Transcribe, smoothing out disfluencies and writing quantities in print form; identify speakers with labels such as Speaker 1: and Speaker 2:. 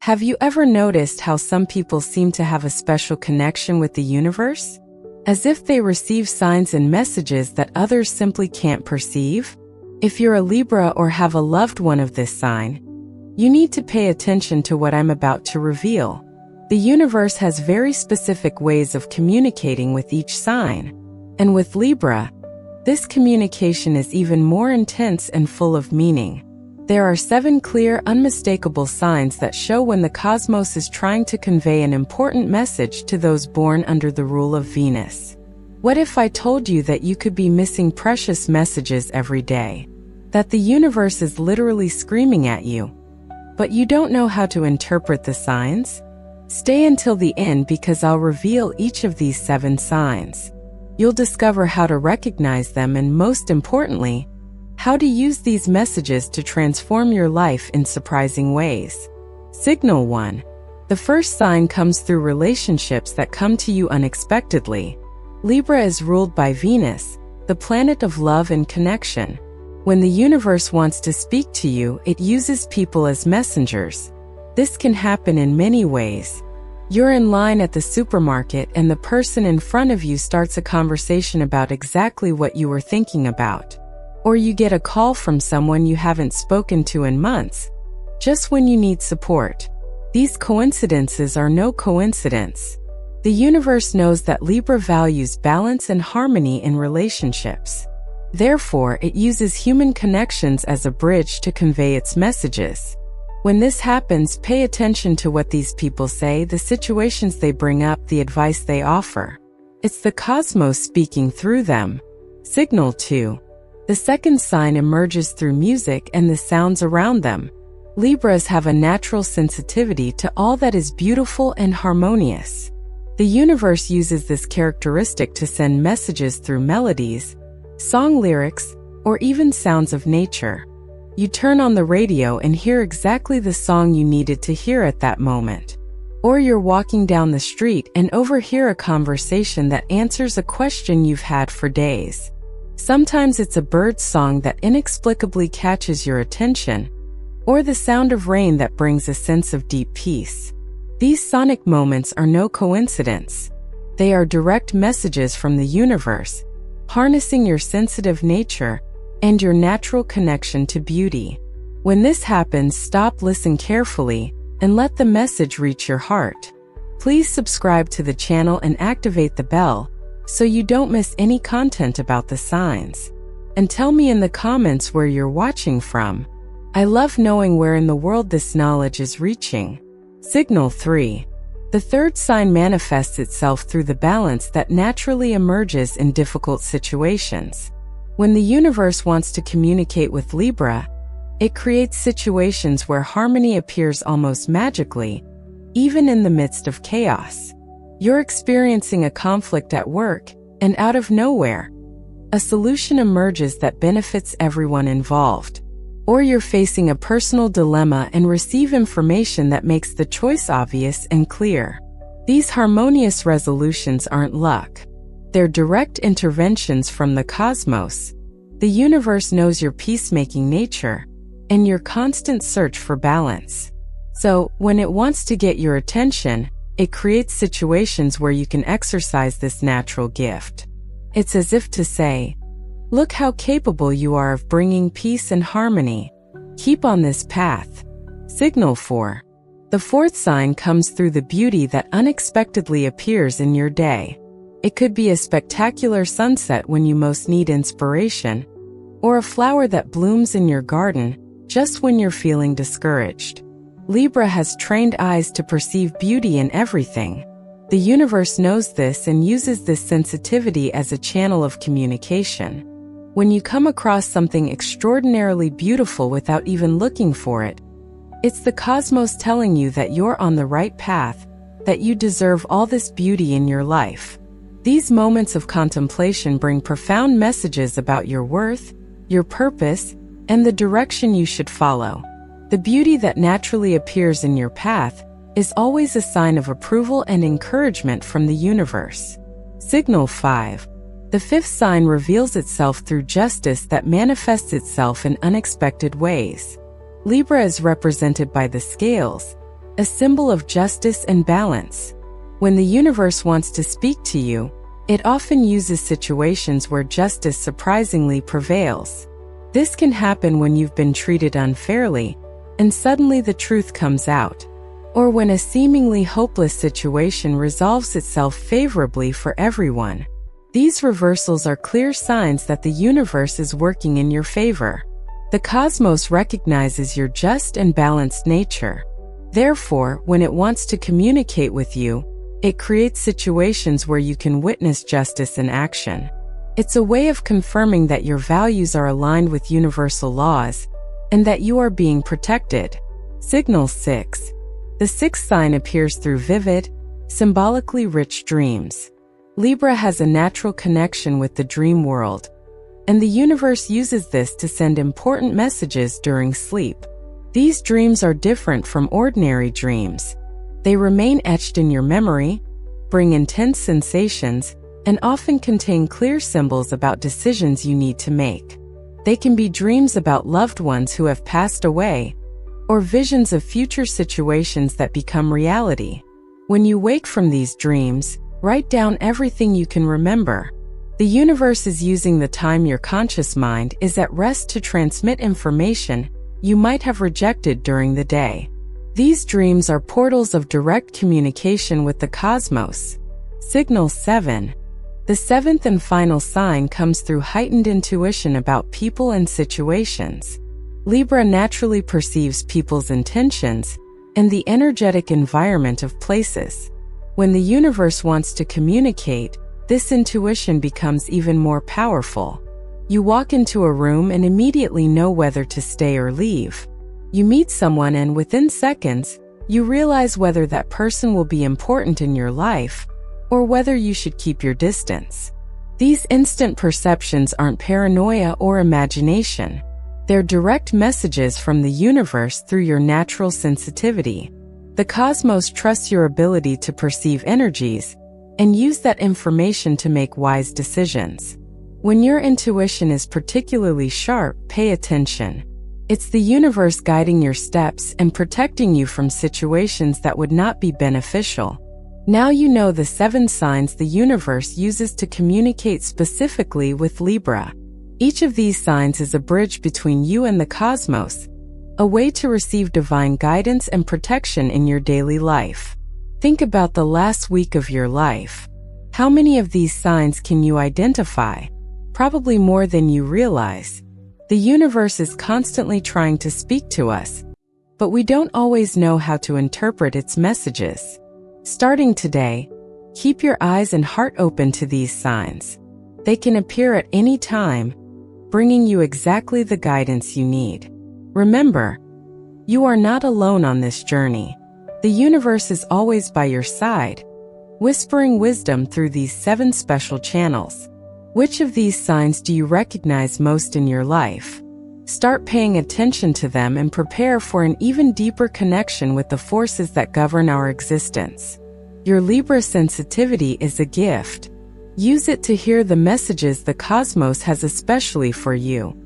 Speaker 1: Have you ever noticed how some people seem to have a special connection with the universe? As if they receive signs and messages that others simply can't perceive? If you're a Libra or have a loved one of this sign, you need to pay attention to what I'm about to reveal. The universe has very specific ways of communicating with each sign. And with Libra, this communication is even more intense and full of meaning. There are 7 clear, unmistakable signs that show when the cosmos is trying to convey an important message to those born under the rule of Venus. What if I told you that you could be missing precious messages every day? That the universe is literally screaming at you, but you don't know how to interpret the signs? Stay until the end because I'll reveal each of these 7 signs. You'll discover how to recognize them and, most importantly, how to use these messages to transform your life in surprising ways. Signal 1. The first sign comes through relationships that come to you unexpectedly. Libra is ruled by Venus, the planet of love and connection. When the universe wants to speak to you, it uses people as messengers. This can happen in many ways. You're in line at the supermarket and the person in front of you starts a conversation about exactly what you were thinking about. Or you get a call from someone you haven't spoken to in months, just when you need support. These coincidences are no coincidence. The universe knows that Libra values balance and harmony in relationships. Therefore, it uses human connections as a bridge to convey its messages. When this happens, pay attention to what these people say, the situations they bring up, the advice they offer. It's the cosmos speaking through them. Signal 2. The second sign emerges through music and the sounds around them. Libras have a natural sensitivity to all that is beautiful and harmonious. The universe uses this characteristic to send messages through melodies, song lyrics, or even sounds of nature. You turn on the radio and hear exactly the song you needed to hear at that moment. Or you're walking down the street and overhear a conversation that answers a question you've had for days. Sometimes it's a bird song that inexplicably catches your attention, or the sound of rain that brings a sense of deep peace. These sonic moments are no coincidence. They are direct messages from the universe, harnessing your sensitive nature and your natural connection to beauty. When this happens, stop, listen carefully, and let the message reach your heart. Please subscribe to the channel and activate the bell so you don't miss any content about the signs. And tell me in the comments where you're watching from. I love knowing where in the world this knowledge is reaching. Signal 3. The third sign manifests itself through the balance that naturally emerges in difficult situations. When the universe wants to communicate with Libra, it creates situations where harmony appears almost magically, even in the midst of chaos. You're experiencing a conflict at work, and out of nowhere, a solution emerges that benefits everyone involved. Or you're facing a personal dilemma and receive information that makes the choice obvious and clear. These harmonious resolutions aren't luck. They're direct interventions from the cosmos. The universe knows your peacemaking nature and your constant search for balance. So, when it wants to get your attention, it creates situations where you can exercise this natural gift. It's as if to say, look how capable you are of bringing peace and harmony. Keep on this path. Signal 4. The fourth sign comes through the beauty that unexpectedly appears in your day. It could be a spectacular sunset when you most need inspiration, or a flower that blooms in your garden just when you're feeling discouraged. Libra has trained eyes to perceive beauty in everything. The universe knows this and uses this sensitivity as a channel of communication. When you come across something extraordinarily beautiful without even looking for it, it's the cosmos telling you that you're on the right path, that you deserve all this beauty in your life. These moments of contemplation bring profound messages about your worth, your purpose, and the direction you should follow. The beauty that naturally appears in your path is always a sign of approval and encouragement from the universe. Signal 5. The fifth sign reveals itself through justice that manifests itself in unexpected ways. Libra is represented by the scales, a symbol of justice and balance. When the universe wants to speak to you, it often uses situations where justice surprisingly prevails. This can happen when you've been treated unfairly, and suddenly the truth comes out, or when a seemingly hopeless situation resolves itself favorably for everyone. These reversals are clear signs that the universe is working in your favor. The cosmos recognizes your just and balanced nature. Therefore, when it wants to communicate with you, it creates situations where you can witness justice in action. It's a way of confirming that your values are aligned with universal laws and that you are being protected. Signal 6. The sixth sign appears through vivid, symbolically rich dreams. Libra has a natural connection with the dream world, and the universe uses this to send important messages during sleep. These dreams are different from ordinary dreams. They remain etched in your memory, bring intense sensations, and often contain clear symbols about decisions you need to make. They can be dreams about loved ones who have passed away, or visions of future situations that become reality. When you wake from these dreams, write down everything you can remember. The universe is using the time your conscious mind is at rest to transmit information you might have rejected during the day. These dreams are portals of direct communication with the cosmos. Signal 7. The seventh and final sign comes through heightened intuition about people and situations. Libra naturally perceives people's intentions and the energetic environment of places. When the universe wants to communicate, this intuition becomes even more powerful. You walk into a room and immediately know whether to stay or leave. You meet someone and within seconds, you realize whether that person will be important in your life or whether you should keep your distance. These instant perceptions aren't paranoia or imagination. They're direct messages from the universe through your natural sensitivity. The cosmos trusts your ability to perceive energies and use that information to make wise decisions. When your intuition is particularly sharp, pay attention. It's the universe guiding your steps and protecting you from situations that would not be beneficial. Now you know the 7 signs the universe uses to communicate specifically with Libra. Each of these signs is a bridge between you and the cosmos, a way to receive divine guidance and protection in your daily life. Think about the last week of your life. How many of these signs can you identify? Probably more than you realize. The universe is constantly trying to speak to us, but we don't always know how to interpret its messages. Starting today, keep your eyes and heart open to these signs. They can appear at any time, bringing you exactly the guidance you need. Remember, you are not alone on this journey. The universe is always by your side, whispering wisdom through these 7 special channels. Which of these signs do you recognize most in your life? Start paying attention to them and prepare for an even deeper connection with the forces that govern our existence. Your Libra sensitivity is a gift. Use it to hear the messages the cosmos has especially for you.